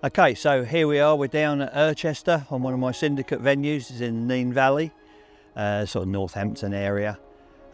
Okay, so here we are, we're down at Ërchester on one of my syndicate venues. It's in the Nene Valley, sort of Northampton area.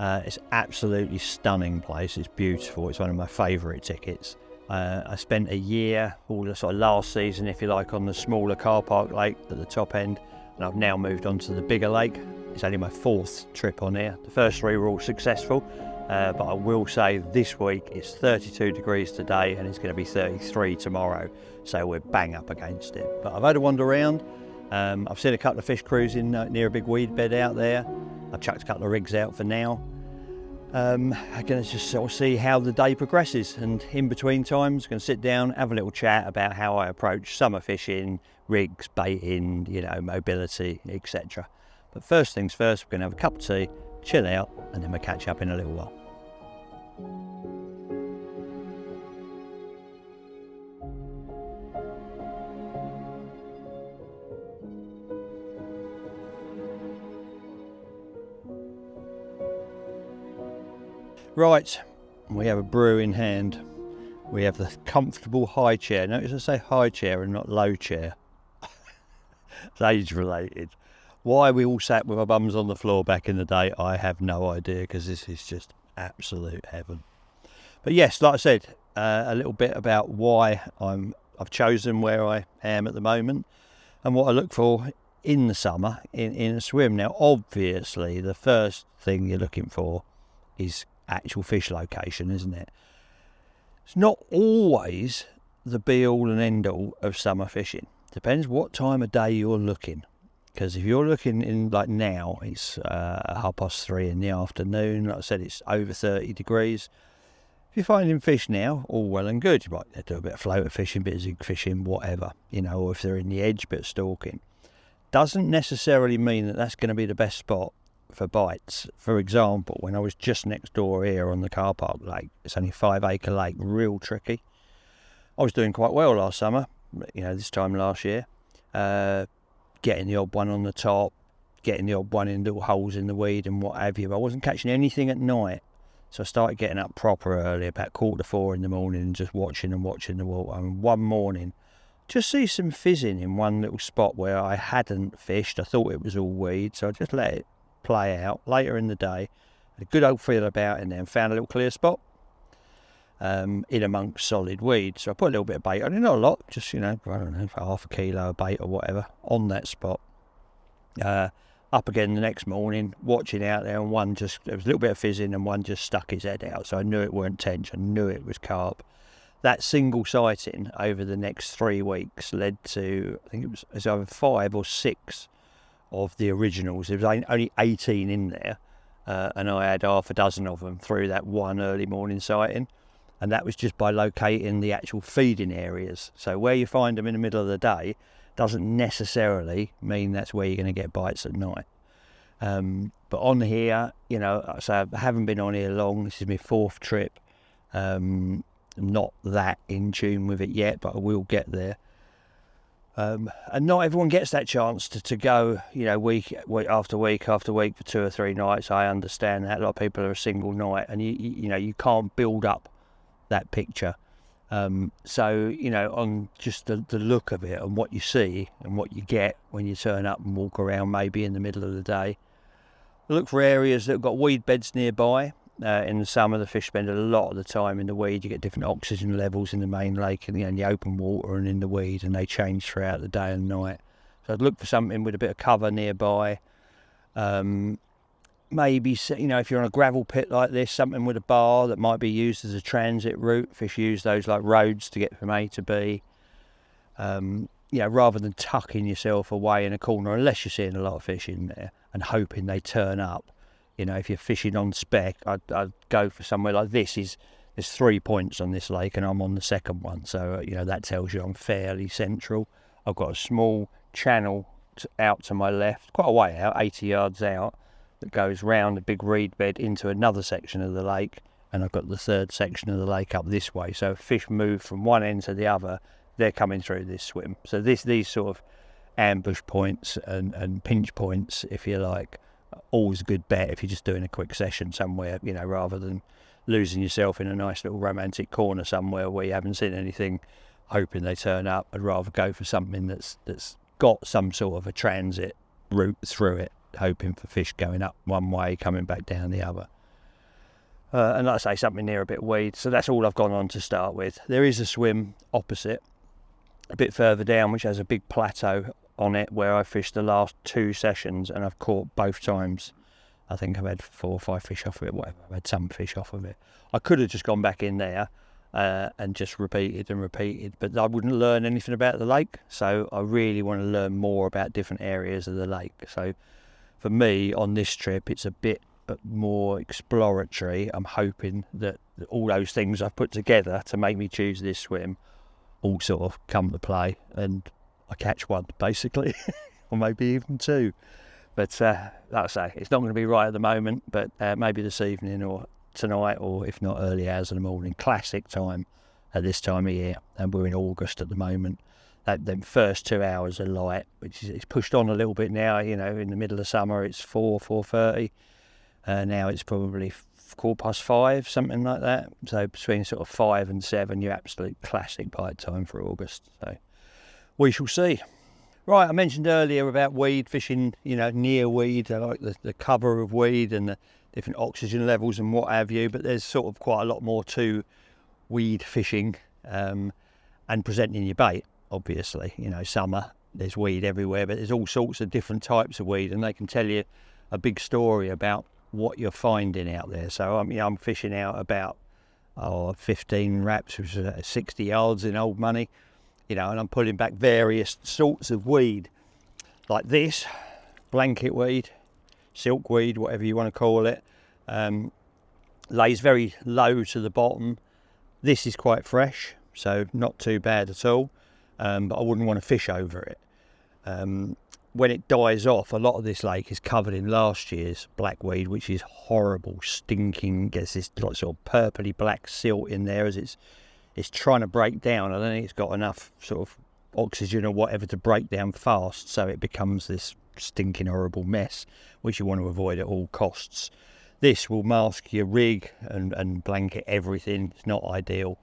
It's absolutely stunning place, it's beautiful, it's one of my favourite tickets. I spent a year, all the sort of last season if you like, on the smaller car park lake at the top end, and I've now moved on to the bigger lake. It's only my fourth trip on here. The first three were all successful, but I will say this week it's 32 degrees today and it's going to be 33 tomorrow, so we're bang up against it. But I've had a wander around. I've seen a couple of fish cruising near a big weed bed out there. I've chucked a couple of rigs out for now. I'm going to just sort of see how the day progresses, and in between times going to sit down, have a little chat about how I approach summer fishing, rigs, baiting, you know, mobility, etc. But first things first, we're going to have a cup of tea, chill out, and then we'll catch up in a little while. Right, we have a brew in hand. We have the comfortable high chair. Notice I say high chair and not low chair. It's age related. Why we all sat with our bums on the floor back in the day, I have no idea, because this is just absolute heaven. But yes, like I said, a little bit about why I've chosen where I am at the moment and what I look for in the summer in a swim. Now, obviously, the first thing you're looking for is actual fish location, isn't it? It's not always the be all and end all of summer fishing. Depends what time of day you're looking, because if you're looking in like now, it's 3:30 in the afternoon. Like I said, it's over 30 degrees. If you're finding fish now, all well and good. You might do a bit of floater fishing, bit of zig fishing, whatever, you know, or if they're in the edge, bit of stalking. Doesn't necessarily mean that that's going to be the best spot for bites. For example, when I was just next door here on the car park lake, it's only a 5-acre lake, real tricky. I was doing quite well last summer, you know, this time last year, getting the odd one on the top, getting the odd one in little holes in the weed and what have you, but I wasn't catching anything at night. So I started getting up proper early, about 3:45 in the morning, and just watching the water. And one morning, just see some fizzing in one little spot where I hadn't fished. I thought it was all weed, so I just let it play out. Later in the day, had a good old feel about in there and found a little clear spot in amongst solid weed. So I put a little bit of bait on it, not a lot, just, you know, I don't know, half a kilo of bait or whatever on that spot. Up again the next morning, watching out there, and one just, there was a little bit of fizzing and one just stuck his head out, so I knew it weren't tench, I knew it was carp. That single sighting over the next 3 weeks led to, I think it was either 5 or 6 of the originals. There was only 18 in there, and I had half a dozen of them through that one early morning sighting, and that was just by locating the actual feeding areas. So where you find them in the middle of the day doesn't necessarily mean that's where you're going to get bites at night. But on here, you know, so I haven't been on here long. This is my 4th trip. Not that in tune with it yet, but I will get there. And not everyone gets that chance to go, you know, week after week after week for 2 or 3 nights. I understand that. A lot of people are a single night, and you know, you can't build up that picture. So, you know, on just the look of it and what you see and what you get when you turn up and walk around maybe in the middle of the day, look for areas that have got weed beds nearby. In the summer, the fish spend a lot of the time in the weed. You get different oxygen levels in the main lake and in the open water and in the weed, and they change throughout the day and night. So I'd look for something with a bit of cover nearby. Maybe, you know, if you're on a gravel pit like this, something with a bar that might be used as a transit route. Fish use those like roads to get from A to B. You know, rather than tucking yourself away in a corner, unless you're seeing a lot of fish in there and hoping they turn up. You know, if you're fishing on spec, I'd go for somewhere like this. There's 3 points on this lake and I'm on the second one. So, you know, that tells you I'm fairly central. I've got a small channel out to my left, quite a way out, 80 yards out, that goes round a big reed bed into another section of the lake. And I've got the third section of the lake up this way. So if fish move from one end to the other, they're coming through this swim. So these sort of ambush points and pinch points, if you like, always a good bet if you're just doing a quick session somewhere, you know, rather than losing yourself in a nice little romantic corner somewhere where you haven't seen anything hoping they turn up. I'd rather go for something that's got some sort of a transit route through it, hoping for fish going up one way, coming back down the other. And like I say, something near a bit of weed. So that's all I've gone on to start with. There is a swim opposite, a bit further down, which has a big plateau on it where I fished the last 2 sessions, and I've caught both times. I think I've had 4 or 5 fish off of it, whatever. I've had some fish off of it. I could have just gone back in there and just repeated and repeated, but I wouldn't learn anything about the lake. So I really want to learn more about different areas of the lake. So for me on this trip, it's a bit more exploratory. I'm hoping that all those things I've put together to make me choose this swim all sort of come to play, and I catch one basically, or maybe even 2. But like I say, it's not going to be right at the moment, but maybe this evening or tonight, or if not early hours in the morning. Classic time at this time of year, and we're in August at the moment. The first 2 hours are light, which is, it's pushed on a little bit now. You know, in the middle of summer it's 4:30. Now it's probably 5:15, something like that. So between sort of 5 and 7, your absolute classic bite time for August. So we shall see. Right, I mentioned earlier about weed fishing, you know, near weed. I like the cover of weed and the different oxygen levels and what have you, but there's sort of quite a lot more to weed fishing and presenting your bait, obviously. You know, summer, there's weed everywhere, but there's all sorts of different types of weed, and they can tell you a big story about what you're finding out there. So I'm fishing out about 15 wraps, which is 60 yards in old money, you know, and I'm pulling back various sorts of weed like this, blanket weed, silkweed, whatever you want to call it. Lays very low to the bottom. This is quite fresh, so not too bad at all, but I wouldn't want to fish over it. When it dies off, a lot of this lake is covered in last year's blackweed, which is horrible, stinking, gets this like sort of purpley black silt in there as it's trying to break down. I don't think it's got enough sort of oxygen or whatever to break down fast, so it becomes this stinking horrible mess, which you want to avoid at all costs. This will mask your rig and blanket everything. It's not ideal,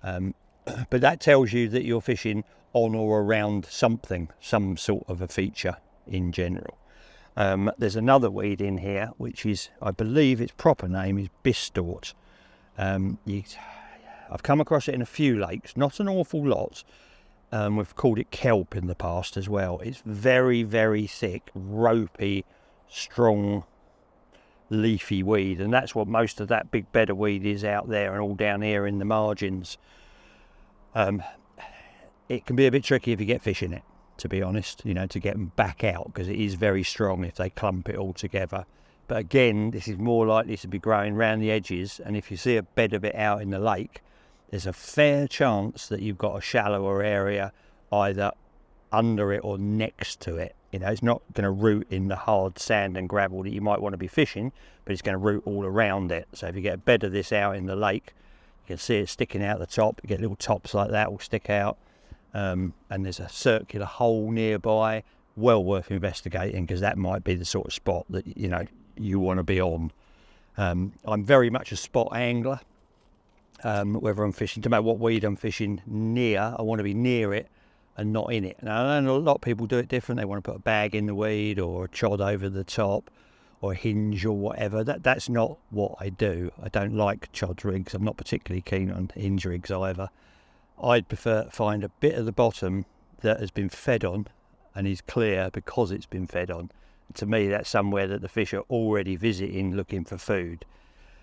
but that tells you that you're fishing on or around something, some sort of a feature in general. There's another weed in here, which is, I believe its proper name is bistorte. I've come across it in a few lakes, not an awful lot. We've called it kelp in the past as well. It's very, very thick, ropey, strong, leafy weed, and that's what most of that big bed of weed is out there and all down here in the margins. It can be a bit tricky if you get fish in it, to be honest, you know, to get them back out, because it is very strong if they clump it all together. But again, this is more likely to be growing around the edges, and if you see a bed of it out in the lake, there's a fair chance that you've got a shallower area either under it or next to it. You know, it's not going to root in the hard sand and gravel that you might want to be fishing, but it's going to root all around it. So if you get a bed of this out in the lake, you can see it sticking out the top. You get little tops like that will stick out. And there's a circular hole nearby, well worth investigating, because that might be the sort of spot that, you know, you want to be on. I'm very much a spot angler. Whether I'm fishing, no matter what weed I'm fishing near, I want to be near it and not in it. Now, I know a lot of people do it different. They want to put a bag in the weed or a chod over the top or a hinge or whatever. That's not what I do. I don't like chod rigs. I'm not particularly keen on hinge rigs either. I'd prefer to find a bit of the bottom that has been fed on and is clear because it's been fed on. To me, that's somewhere that the fish are already visiting looking for food.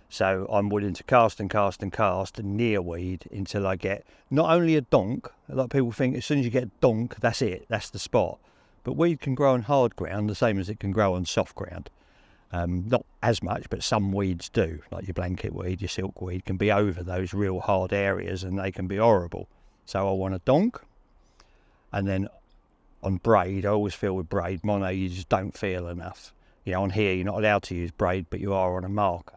So I'm willing to cast and cast and cast near weed until I get not only a donk. A lot of people think as soon as you get a donk, that's it, that's the spot. But weed can grow on hard ground the same as it can grow on soft ground. Not as much, but some weeds do, like your blanket weed, your silk weed, can be over those real hard areas and they can be horrible. So I want a donk. And then on braid, I always feel with braid, mono, you just don't feel enough. You know, on here, you're not allowed to use braid, but you are on a marker.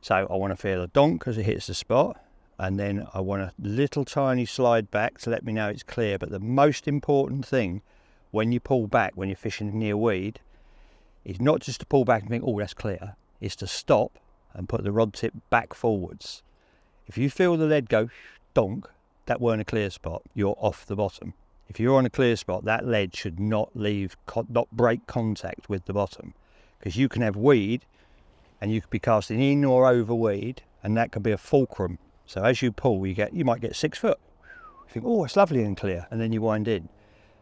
So I want to feel a donk because it hits the spot. And then I want a little tiny slide back to let me know it's clear. But the most important thing when you pull back, when you're fishing near weed, is not just to pull back and think, oh, that's clear. It's to stop and put the rod tip back forwards. If you feel the lead go donk, that weren't a clear spot, you're off the bottom. If you're on a clear spot, that lead should not break contact with the bottom, because you can have weed and you could be casting in or over weed, and that could be a fulcrum. So as you pull, you might get 6 foot. You think, oh, it's lovely and clear, and then you wind in.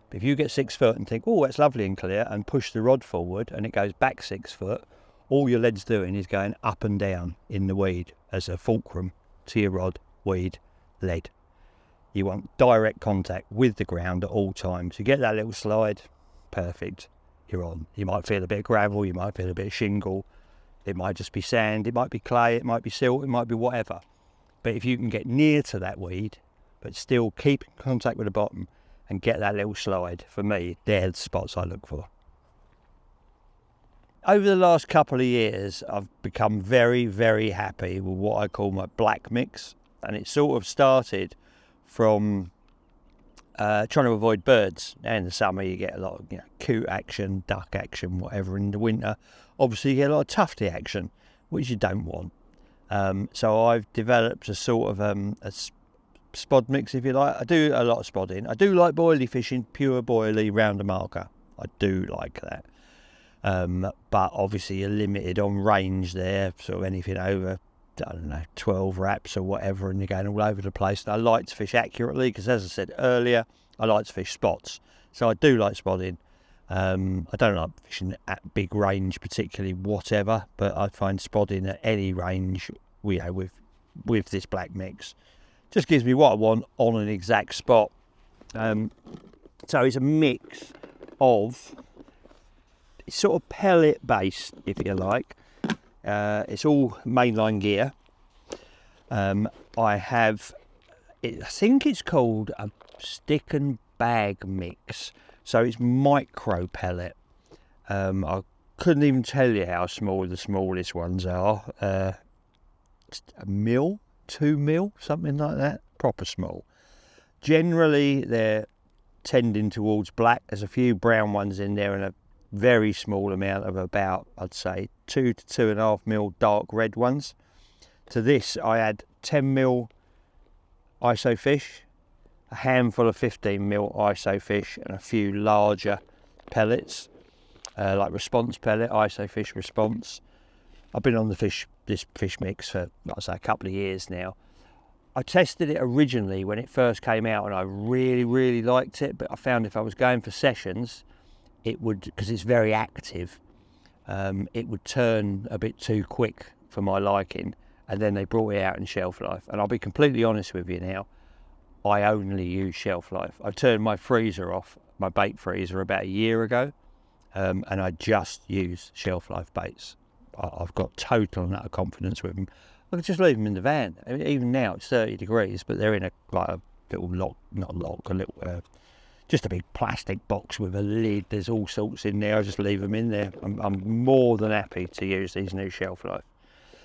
But if you get 6 foot and think, oh, it's lovely and clear, and push the rod forward and it goes back 6 foot, all your lead's doing is going up and down in the weed as a fulcrum to your rod, weed, lead. You want direct contact with the ground at all times. You get that little slide, perfect, you're on. You might feel a bit of gravel, you might feel a bit of shingle, it might just be sand, it might be clay, it might be silt, it might be whatever. But if you can get near to that weed, but still keep in contact with the bottom and get that little slide, for me, they're the spots I look for. Over the last couple of years, I've become very, very happy with what I call my black mix. And it sort of started from trying to avoid birds. Now in the summer you get a lot of coot action, duck action, whatever. In the winter, obviously you get a lot of tufty action, which you don't want. So I've developed a sort of a spod mix, if you like. I do a lot of spodding. I do like boilie fishing, pure boilie round a marker. I do like that. But obviously you're limited on range there, sort of anything over, I don't know, 12 wraps or whatever, and you're going all over the place. And I like to fish accurately because, as I said earlier, I like to fish spots. So I do like spodding. I don't like fishing at big range particularly, whatever, but I find spodding at any range, with this black mix, just gives me what I want on an exact spot. So it's a mix of, it's sort of pellet based, if you like. It's all mainline gear. I have, I think it's called a stick and bag mix. So it's micro pellet. I couldn't even tell you how small the smallest ones are. A mil, 2 mil, something like that. Proper small. Generally, they're tending towards black. There's a few brown ones in there and a very small amount of about, I'd say, 2 to 2.5 mil dark red ones. To this, I add 10 mil ISO fish, a handful of 15 mil ISO fish, and a few larger pellets, like response pellet, ISO fish response. I've been on this fish mix for, like I say, a couple of years now. I tested it originally when it first came out, and I really, really liked it. But I found if I was going for sessions, it would, because it's very active, it would turn a bit too quick for my liking. And then they brought it out in shelf life. And I'll be completely honest with you now, I only use shelf life. I turned my freezer off, my bait freezer, about a year ago, and I just use shelf life baits. I've got total and utter confidence with them. I can just leave them in the van. I mean, even now it's 30 degrees, but they're in a little lock, not lock, a little, just a big plastic box with a lid. There's all sorts in there. I just leave them in there. I'm more than happy to use these new shelf life.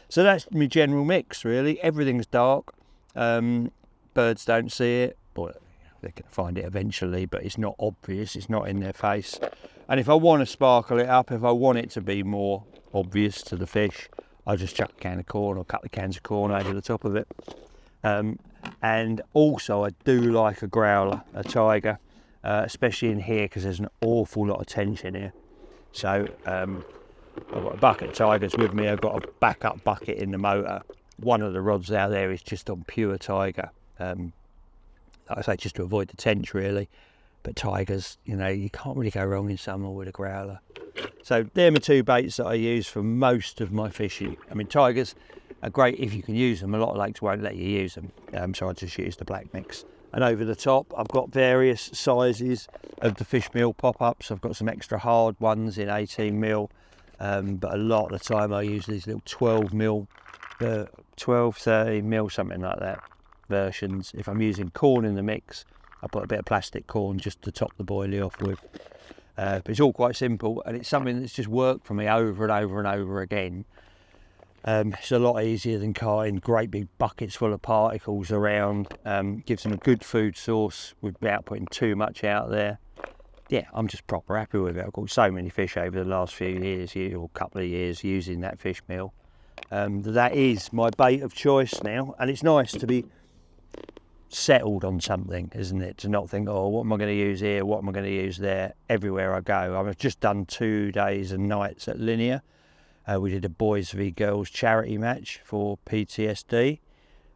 So that's my general mix, really. Everything's dark. Birds don't see it. But they can find it eventually, but it's not obvious. It's not in their face. And if I want to sparkle it up, if I want it to be more obvious to the fish, I just chuck a can of corn or a couple of cans of corn over the top of it. And also, I do like a growler, a tiger, especially in here because there's an awful lot of tension here. So I've got a bucket of tigers with me. I've got a backup bucket in the motor. One of the rods out there is just on pure tiger. Like I say, just to avoid the tench, really. But tigers, you can't really go wrong in summer with a growler. So they're my two baits that I use for most of my fishing. I mean, tigers are great if you can use them. A lot of lakes won't let you use them, so I just use the black mix. And over the top, I've got various sizes of the fish meal pop-ups. I've got some extra hard ones in 18 mil. But a lot of the time I use these little 12 mil, 12, 13 mil, something like that versions. If I'm using corn in the mix, I put a bit of plastic corn just to top the boilie off with. But it's all quite simple, and it's something that's just worked for me over and over and over again. It's a lot easier than carrying great big buckets full of particles around. Gives them a good food source without putting too much out there. Yeah, I'm just proper happy with it. I've got so many fish over the last few years, or couple of years, using that fish meal. That is my bait of choice now, and it's nice to be settled on something, isn't it? To not think, oh, what am I going to use here? What am I going to use there? Everywhere I go. I've just done 2 days and nights at Linear. We did a boys v girls charity match for PTSD.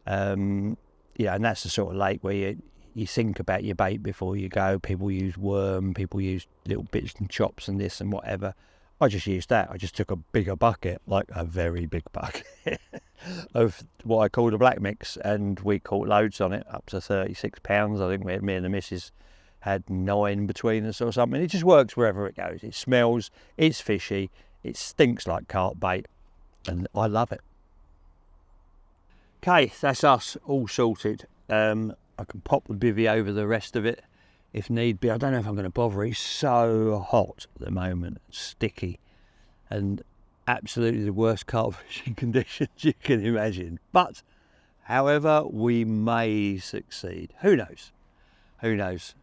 Yeah, and that's the sort of lake where you think about your bait before you go. People use worm, people use little bits and chops and this and whatever. I just used that. I just took a bigger bucket, like a very big bucket, of what I call the black mix, and we caught loads on it, up to 36 pounds. I think me and the missus had 9 between us or something. It just works wherever it goes. It smells, it's fishy, it stinks like carp bait, and I love it. Okay, that's us all sorted. I can pop the bivvy over the rest of it if need be. I don't know if I'm going to bother. It's so hot at the moment, sticky, and absolutely the worst carp fishing conditions you can imagine. But, however, we may succeed. Who knows? Who knows?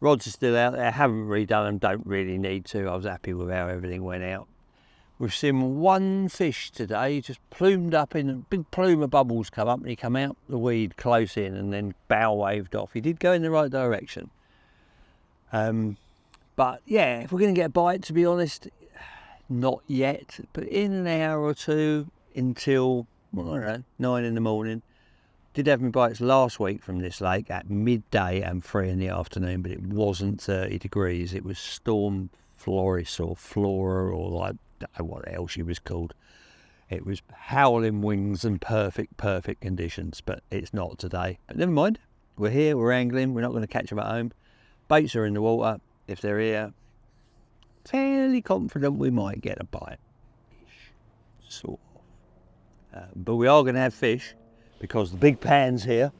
Rods are still out there. Haven't redone them. Don't really need to. I was happy with how everything went out. We've seen one fish today, just plumed up in a big plume of bubbles come up, and he come out the weed close in and then bow waved off. He did go in the right direction. But yeah, if we're going to get a bite, to be honest, not yet. But in an hour or two until, well, I don't know, 9 in the morning. Did have my bites last week from this lake at midday and 3 in the afternoon, but it wasn't 30 degrees. It was Storm Floris or Flora, or like, I don't know what the hell she was called. It was howling winds and perfect conditions, but it's not today. But never mind, we're here, we're angling, we're not going to catch them at home. Baits are in the water. If they're here, fairly confident we might get a bite. Sort of. But we are going to have fish, because the big pan's here,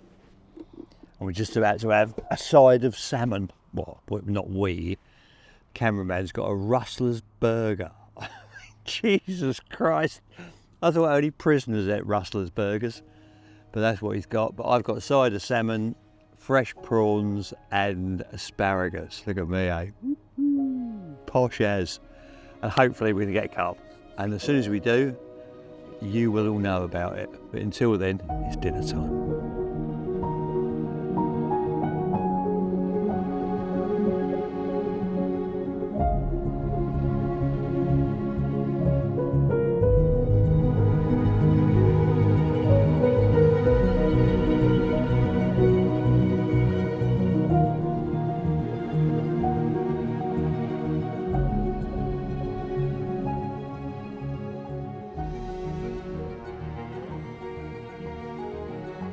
and we're just about to have a side of salmon. Well, not we. Cameraman's got a Rustler's burger. Jesus Christ. I thought only prisoners ate Rustler's burgers, but that's what he's got. But I've got a side of salmon, fresh prawns and asparagus. Look at me, eh? Posh as. And hopefully we can get carp. And as soon as we do, you will all know about it. But until then, it's dinner time.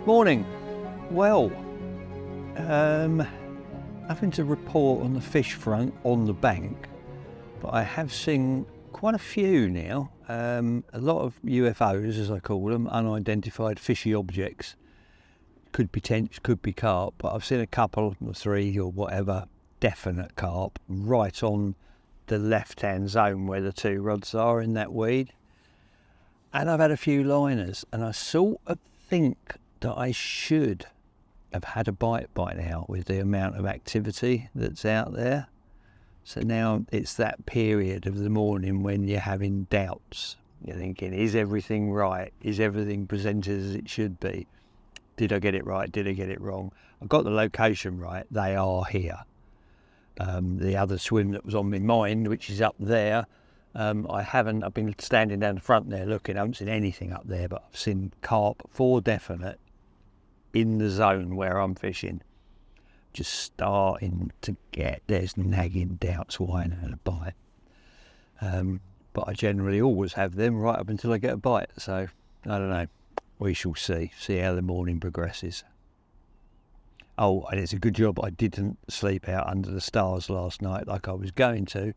Morning. Well, nothing to report on the fish front on the bank, but I have seen quite a few now. A lot of UFOs, as I call them, unidentified fishy objects. Could be carp, but I've seen a couple or 3 or whatever definite carp right on the left-hand zone where the 2 rods are in that weed. And I've had a few liners, and I sort of think that I should have had a bite by now with the amount of activity that's out there. So now it's that period of the morning when you're having doubts. You're thinking, is everything right? Is everything presented as it should be? Did I get it right? Did I get it wrong? I got the location right. They are here. The other swim that was on my mind, which is up there, I've been standing down the front there looking. I haven't seen anything up there, but I've seen carp for definite in the zone where I'm fishing. Just starting to get, there's nagging doubts why I had a bite. But I generally always have them right up until I get a bite. So I don't know. We shall see how the morning progresses. Oh, and it's a good job I didn't sleep out under the stars last night like I was going to,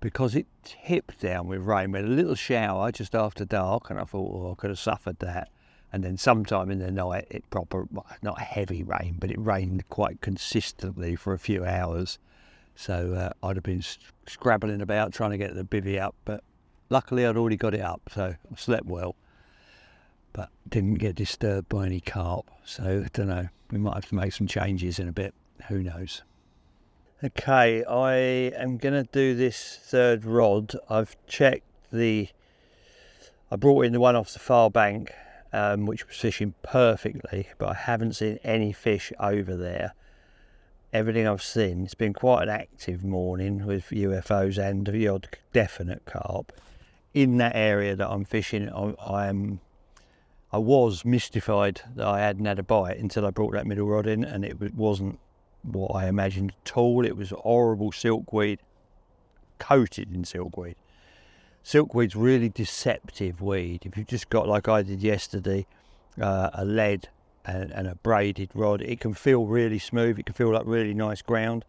because it tipped down with rain. We had a little shower just after dark, and I thought, oh, I could have suffered that. And then sometime in the night, not heavy rain, but it rained quite consistently for a few hours. So I'd have been scrabbling about trying to get the bivvy up, but luckily I'd already got it up, so I slept well. But didn't get disturbed by any carp, so I don't know. We might have to make some changes in a bit. Who knows? Okay, I am going to do this 3rd rod. I've checked I brought in the one off the far bank, which was fishing perfectly, but I haven't seen any fish over there. Everything I've seen, it's been quite an active morning with UFOs and the odd definite carp. In that area that I'm fishing, I was mystified that I hadn't had a bite until I brought that middle rod in, and it wasn't what I imagined at all. It was horrible silkweed, coated in silkweed. Silkweed's really deceptive weed. If you've just got, like I did yesterday, a lead and a braided rod, it can feel really smooth, it can feel like really nice ground.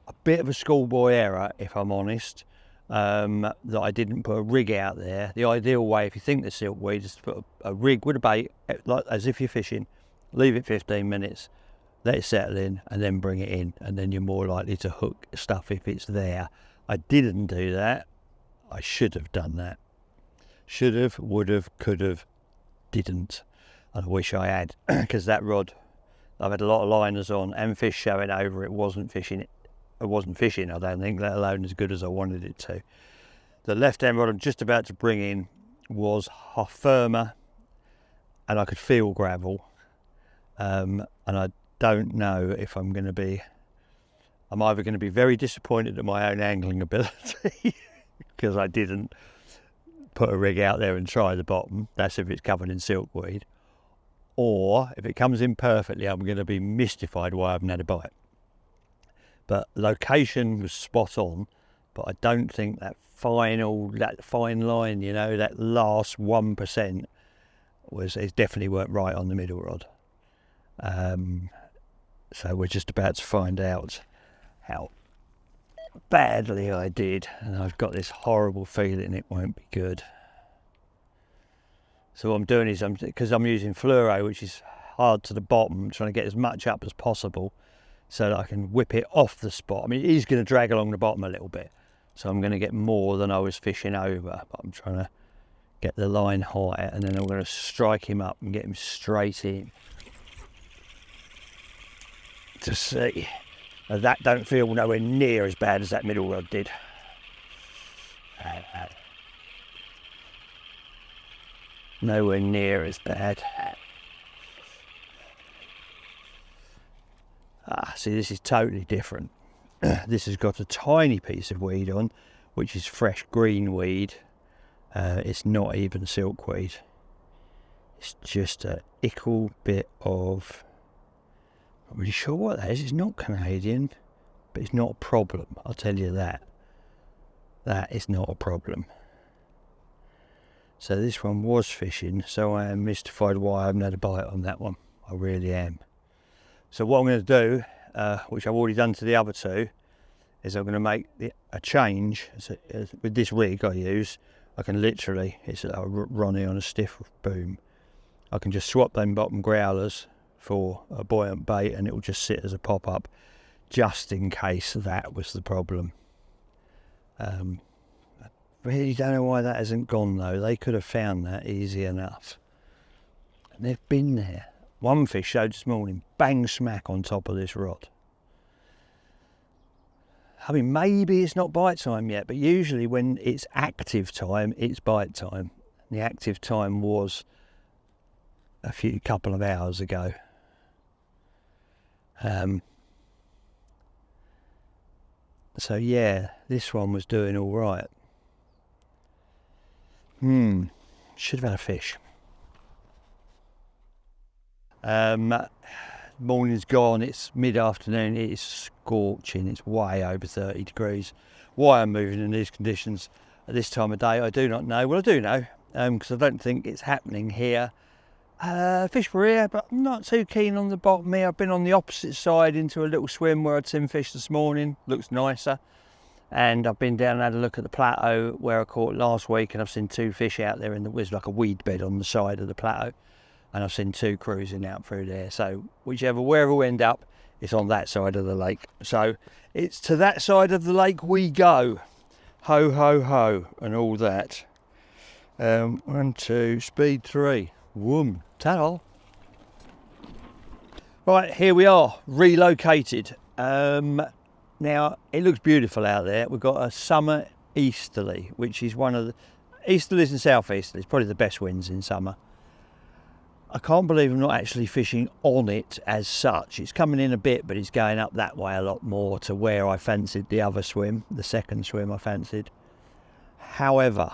A bit of a schoolboy error, if I'm honest, that I didn't put a rig out there. The ideal way, if you think the silkweed, is to put a rig with a bait, like as if you're fishing, leave it 15 minutes, let it settle in, and then bring it in, and then you're more likely to hook stuff if it's there. I didn't do that. I should have done that. Should have, would have, could have, didn't. And I wish I had, because that rod, I've had a lot of liners on and fish showing over. It wasn't fishing, I don't think, let alone as good as I wanted it to. The left hand rod I'm just about to bring in was firmer, and I could feel gravel. And I don't know if I'm either going to be very disappointed at my own angling ability because I didn't put a rig out there and try the bottom. That's if it's covered in silkweed. Or if it comes in perfectly, I'm going to be mystified why I haven't had a bite. But location was spot on, but I don't think that fine line, you know, that last 1% it definitely weren't right on the middle rod. So we're just about to find out how badly I did, and I've got this horrible feeling it won't be good. So what I'm doing is, because I'm using fluoro, which is hard to the bottom, I'm trying to get as much up as possible so that I can whip it off the spot. I mean, it is going to drag along the bottom a little bit, so I'm going to get more than I was fishing over, but I'm trying to get the line high, and then I'm going to strike him up and get him straight in to see. Now, that don't feel nowhere near as bad as that middle rod did. Nowhere near as bad. See, this is totally different. This has got a tiny piece of weed on, which is fresh green weed. It's not even silkweed. It's just a ickle bit of... I'm not really sure what that is. It's not Canadian, but it's not a problem. I'll tell you that. That is not a problem. So this one was fishing, so I am mystified why I haven't had a bite on that one. I really am. So what I'm going to do, which I've already done to the other two, is I'm going to make a change. So, with this rig I use, I can literally, it's a Ronnie on a stiff boom, I can just swap them bottom growlers for a buoyant bait, and it will just sit as a pop-up, just in case that was the problem. Really don't know why that hasn't gone though. They could have found that easy enough. And they've been there. One fish showed this morning, bang smack on top of this rod. I mean, maybe it's not bite time yet, but usually when it's active time, it's bite time. The active time was a couple of hours ago. So yeah, this one was doing all right. Should have had a fish. Morning's gone, it's mid-afternoon, it is scorching, it's way over 30 degrees. Why I'm moving in these conditions at this time of day, I do not know. Well, I do know, because I don't think it's happening here. Fish were here, but I'm not too keen on the bottom here. I've been on the opposite side into a little swim where I'd seen fish this morning, looks nicer. And I've been down and had a look at the plateau where I caught last week, and I've seen two fish out there, and there's like a weed bed on the side of the plateau, and I've seen two cruising out through there. So wherever we end up, it's on that side of the lake. So it's to that side of the lake we go. Ho ho ho and all that. 1, 2, speed 3. Whoom, ta-da. Right, here we are, relocated. Now, it looks beautiful out there. We've got a summer easterly, which is one of the... Easterlies and southeasterlies, probably the best winds in summer. I can't believe I'm not actually fishing on it as such. It's coming in a bit, but it's going up that way a lot more to where I fancied the other swim, the second swim I fancied. However,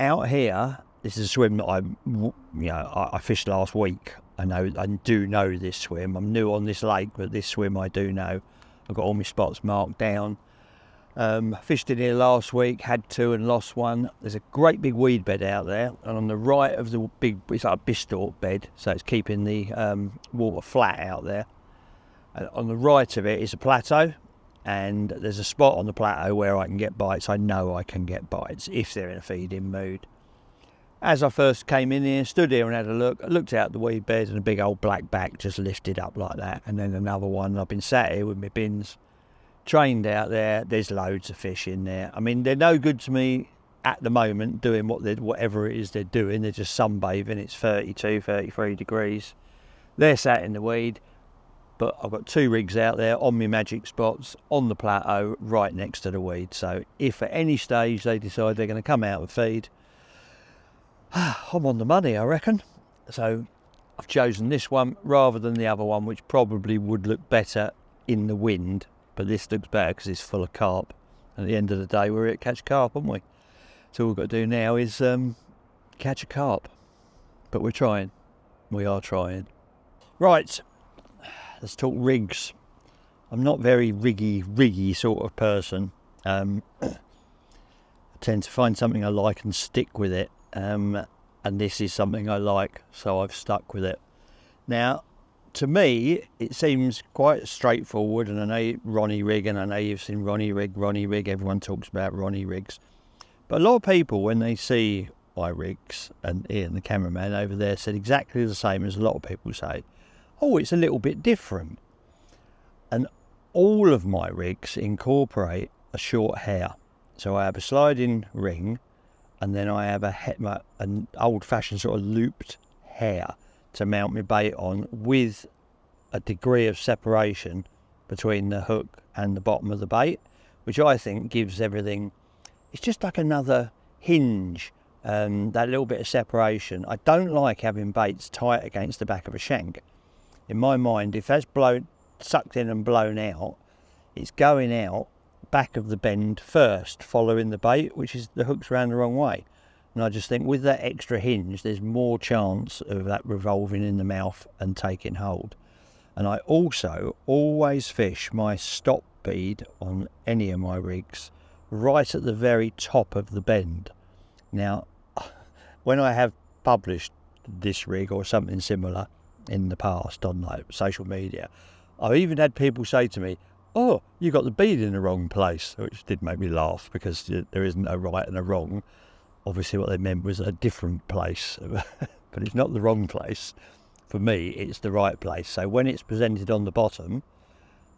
out here, this is a swim that I fished last week. I do know this swim. I'm new on this lake, but this swim I do know. I've got all my spots marked down. Fished in here last week, had 2 and lost 1. There's a great big weed bed out there, and on the right of the big, it's like a 𝗵𝗺𝗿 bed, so it's keeping the water flat out there. And on the right of it is a plateau, and there's a spot on the plateau where I can get bites. I know I can get bites if they're in a feeding mood. As I first came in here, stood here and had a look, I looked out the weed bed and a big old black back just lifted up like that, and then another one. I've been sat here with my bins, trained out there. There's loads of fish in there. I mean, they're no good to me at the moment doing whatever it is they're doing. They're just sunbathing. It's 32, 33 degrees. They're sat in the weed, but I've got 2 rigs out there on my magic spots on the plateau right next to the weed. So if at any stage they decide they're going to come out and feed, I'm on the money, I reckon. So I've chosen this one rather than the other one, which probably would look better in the wind. But this looks better because it's full of carp. And at the end of the day, we're here to catch carp, aren't we? So all we've got to do now is catch a carp. But we're trying. We are trying. Right, let's talk rigs. I'm not very riggy sort of person. I tend to find something I like and stick with it. And this is something I like, so I've stuck with it. Now, to me, it seems quite straightforward, and I know Ronnie rig, and I know you've seen Ronnie rig, everyone talks about Ronnie rigs. But a lot of people, when they see my rigs, and Ian, the cameraman over there, said exactly the same as a lot of people say, oh, it's a little bit different. And all of my rigs incorporate a short hair. So I have a sliding ring, and then I have an old-fashioned sort of looped hair to mount my bait on, with a degree of separation between the hook and the bottom of the bait, which I think gives everything, it's just like another hinge, that little bit of separation. I don't like having baits tight against the back of a shank. In my mind, if that's sucked in and blown out, it's going out back of the bend first, following the bait, which is the hook's around the wrong way. And I just think with that extra hinge, there's more chance of that revolving in the mouth and taking hold. And I also always fish my stop bead on any of my rigs right at the very top of the bend. Now, when I have published this rig or something similar in the past on like social media, I've even had people say to me, oh, you got the bead in the wrong place, which did make me laugh, because there isn't a right and a wrong. Obviously what they meant was a different place, but it's not the wrong place. For me, it's the right place. So when it's presented on the bottom,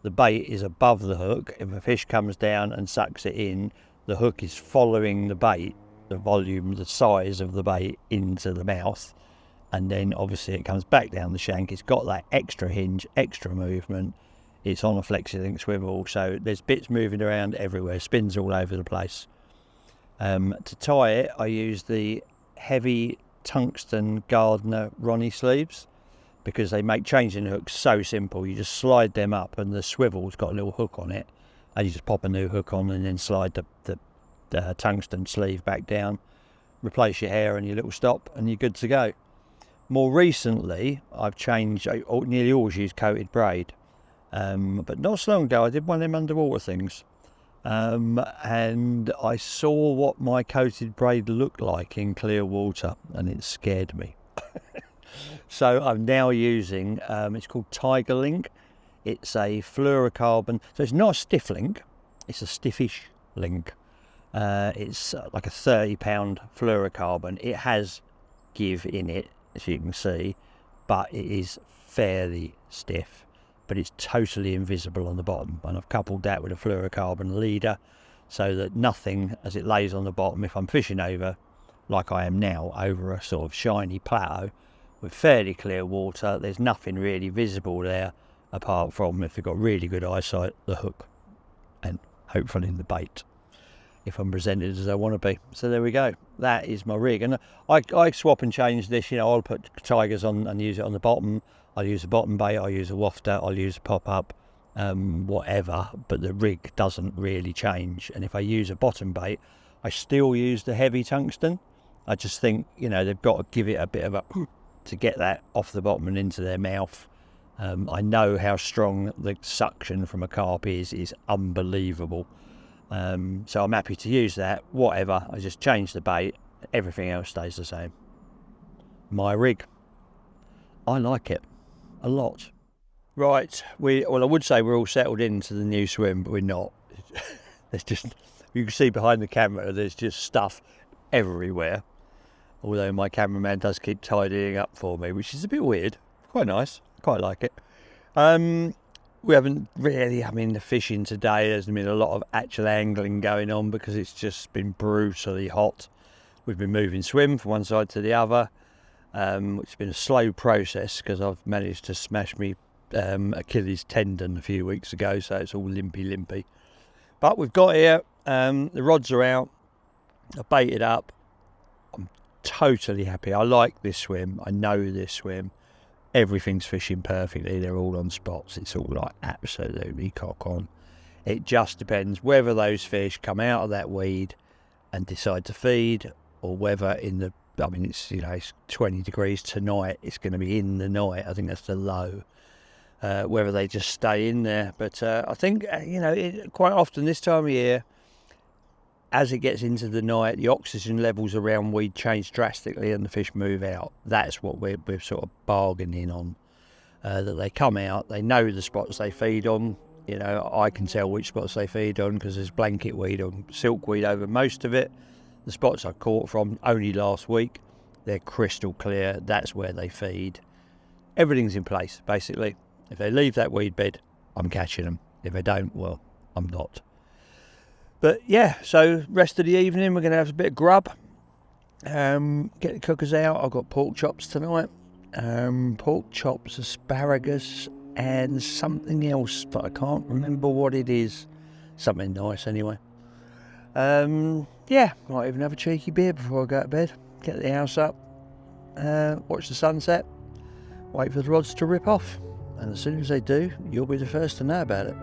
the bait is above the hook. If a fish comes down and sucks it in, the hook is following the bait, the volume, the size of the bait into the mouth. And then obviously it comes back down the shank. It's got that extra hinge, extra movement. It's on a flexi-link swivel, so there's bits moving around everywhere, spins all over the place. To tie it, I use the heavy tungsten Gardner Ronnie sleeves, because they make changing the hooks so simple. You just slide them up, and the swivel's got a little hook on it, and you just pop a new hook on and then slide the tungsten sleeve back down, replace your hair and your little stop, and you're good to go. More recently, I've changed, I nearly always use coated braid, but not so long ago I did one of them underwater things. And I saw what my coated braid looked like in clear water, and it scared me. So I'm now using, it's called Tiger Link. It's a fluorocarbon, so it's not a stiff link, it's a stiffish link. It's like a 30-pound fluorocarbon. It has give in it, as you can see, but it is fairly stiff. But it's totally invisible on the bottom, and I've coupled that with a fluorocarbon leader so that nothing, as it lays on the bottom, if I'm fishing over, like I am now, over a sort of shiny plateau with fairly clear water, there's nothing really visible there apart from, if you've got really good eyesight, the hook and hopefully the bait. if I'm presented as I want to be. So there we go. That is my rig, and I swap and change this. You know, I'll put tigers on and use it on the bottom. I'll use a bottom bait. I'll use a wafter. I'll use a pop up, whatever. But the rig doesn't really change. And if I use a bottom bait, I still use the heavy tungsten. I just think, you know, they've got to give it a bit of a to get that off the bottom and into their mouth. I know how strong the suction from a carp is unbelievable. So I'm happy to use that, whatever. I just change the bait, everything else stays the same. My rig. I like it a lot. Right, well, I would say we're all settled into the new swim, but we're not. There's just, you can see behind the camera, there's just stuff everywhere. Although my cameraman does keep tidying up for me, which is a bit weird. Quite nice, quite like it. We haven't really, I mean, the fishing today, there's been a lot of actual angling going on because it's just been brutally hot. We've been moving swim from one side to the other, which has been a slow process because I've managed to smash me Achilles tendon a few weeks ago, so it's all limpy. But we've got here, the rods are out, I baited up. I'm totally happy. I like this swim, I know this swim. Everything's fishing perfectly, they're all on spots, it's all like absolutely cock on. It just depends whether those fish come out of that weed and decide to feed, or whether in the, I mean, it's, you know, it's 20 degrees tonight, it's going to be in the night, I think that's the low, whether they just stay in there. But I think, you know, quite often this time of year, as it gets into the night, the oxygen levels around weed change drastically and the fish move out. That's what we're sort of bargaining on, that they come out, they know the spots they feed on. You know, I can tell which spots they feed on because there's blanket weed or silkweed over most of it. The spots I caught from only last week, they're crystal clear, that's where they feed. Everything's in place, basically. If they leave that weed bed, I'm catching them. If they don't, well, I'm not. But yeah, so rest of the evening we're going to have a bit of grub, get the cookers out. I've got pork chops tonight, pork chops, asparagus and something else, but I can't remember what it is. Something nice anyway. Yeah, might even have a cheeky beer before I go to bed, get the house up, watch the sunset, wait for the rods to rip off, and as soon as they do, you'll be the first to know about it.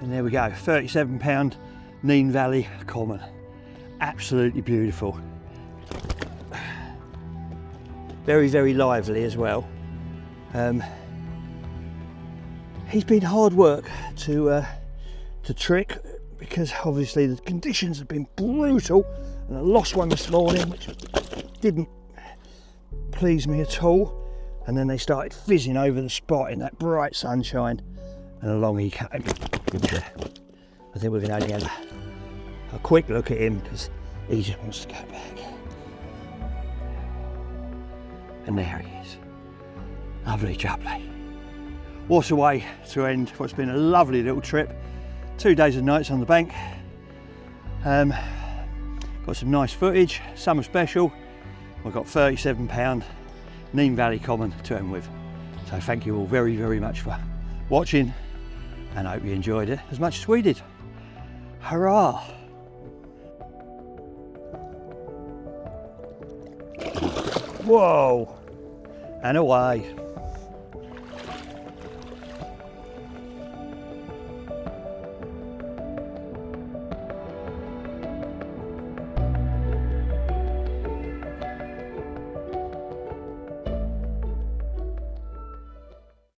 And there we go, 37 pound 𝗵𝗵𝗵𝗃 common. Absolutely beautiful. Very, very lively as well. He's been hard work to trick because obviously the conditions have been brutal, and I lost one this morning which didn't please me at all, and then they started fizzing over the spot in that bright sunshine, and along he came. I think we're going to only have a quick look at him because he just wants to go back. And there he is. Lovely jubbly. What a way to end what's been a lovely little trip. 2 days and nights on the bank. Got some nice footage, summer special. We've got 37 pound 𝗵𝗵𝗵𝗃 common to end with. So thank you all very, very much for watching, and I hope you enjoyed it as much as we did. Hurrah! Whoa! And away.